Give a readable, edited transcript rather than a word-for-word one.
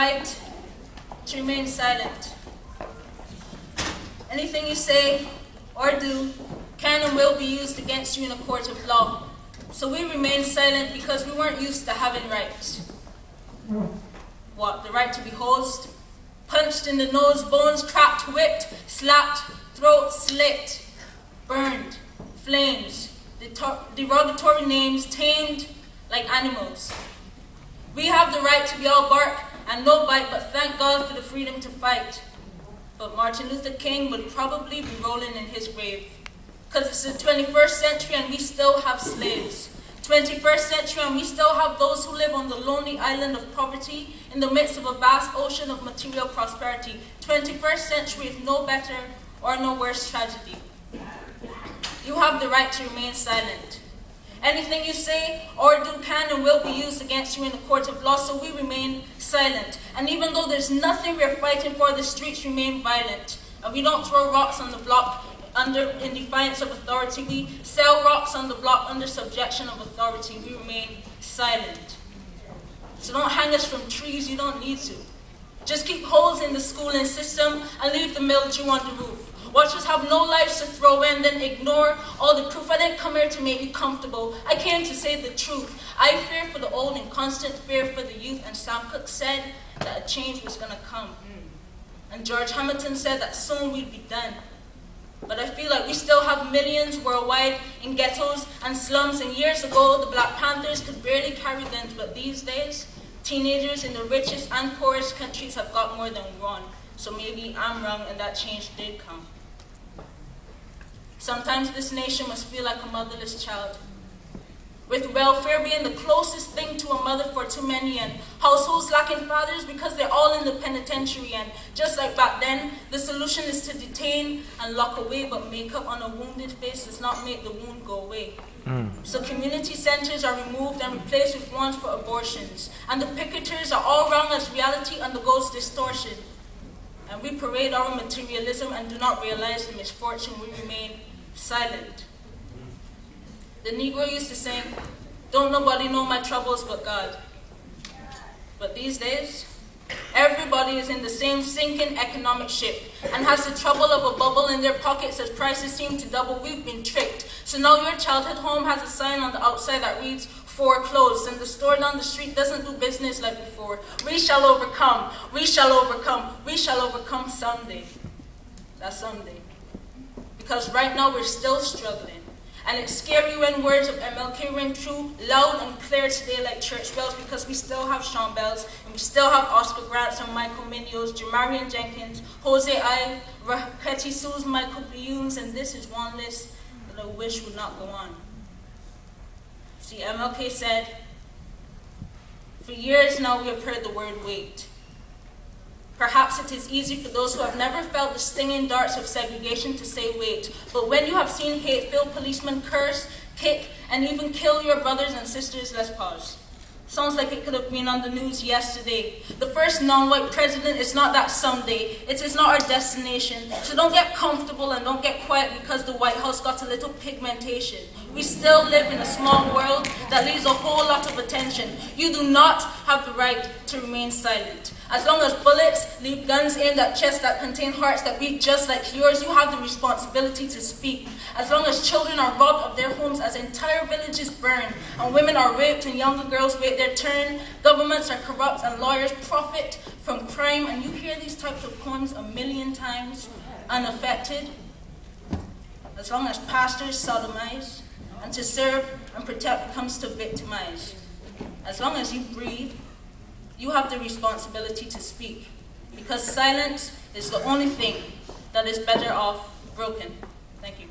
right to remain silent. Anything you say or do can and will be used against you in a court of law. So we remain silent because we weren't used to having rights. What, the right to be hosed, punched in the nose, bones cracked, whipped, slapped, throat slit, burned, flames, derogatory names, tamed like animals. We have the right to be all bark and no bite, but thank God for the freedom to fight. But Martin Luther King would probably be rolling in his grave, because it's the 21st century and we still have slaves. 21st century and we still have those who live on the lonely island of poverty in the midst of a vast ocean of material prosperity. 21st century is no better or no worse tragedy. You have the right to remain silent. Anything you say or do can and will be used against you in the court of law, so we remain silent. And even though there's nothing we're fighting for, the streets remain violent. And we don't throw rocks on the block in defiance of authority. We sell rocks on the block under subjection of authority. We remain silent. So don't hang us from trees, you don't need to. Just keep holes in the schooling system and leave the mildew on the roof. Watch us have no lives to throw in, then ignore all the proof. I didn't come here to make you comfortable. I came to say the truth. I fear for the old and constant fear for the youth. And Sam Cooke said that a change was going to come. And George Hamilton said that soon we'd be done. But I feel like we still have millions worldwide in ghettos and slums. And years ago, the Black Panthers could barely carry guns. But these days, teenagers in the richest and poorest countries have got more than one. So maybe I'm wrong and that change did come. Sometimes this nation must feel like a motherless child, with welfare being the closest thing to a mother for too many, and households lacking fathers because they're all in the penitentiary. And just like back then, the solution is to detain and lock away, but makeup on a wounded face does not make the wound go away. So community centers are removed and replaced with ones for abortions, and the picketers are all wrong as reality undergoes distortion. And we parade our materialism and do not realize the misfortune. We remain silent. The Negro used to sing, "Don't nobody know my troubles but God." But these days, everybody is in the same sinking economic ship and has the trouble of a bubble in their pockets as prices seem to double. We've been tricked. So now your childhood home has a sign on the outside that reads, "Foreclosed," and the store down the street doesn't do business like before. We shall overcome. We shall overcome. We shall overcome someday. That's someday. Because right now we're still struggling. And it's scary when words of MLK ring true loud and clear today like church bells, because we still have Sean Bells, and we still have Oscar Grants and Michael Minos, Jamarian Jenkins, Jose Ive, Raketi Suze, Michael Bioons, and this is one list that I wish would not go on. See, MLK said, "For years now we have heard the word wait. Perhaps it is easy for those who have never felt the stinging darts of segregation to say wait. But when you have seen hate-filled policemen curse, kick, and even kill your brothers and sisters, let's pause." Sounds like it could have been on the news yesterday. The first non-white president is not that someday. It is not our destination. So don't get comfortable and don't get quiet because the White House got a little pigmentation. We still live in a small world that needs a whole lot of attention. You do not have the right to remain silent. As long as bullets leave guns aimed at chests that contain hearts that beat just like yours, you have the responsibility to speak. As long as children are robbed of their homes, as entire villages burn, and women are raped and younger girls wait their turn, governments are corrupt and lawyers profit from crime, and you hear these types of poems a million times, unaffected. As long as pastors sodomize, and to serve and protect becomes to victimize. As long as you breathe, you have the responsibility to speak, because silence is the only thing that is better off broken. Thank you.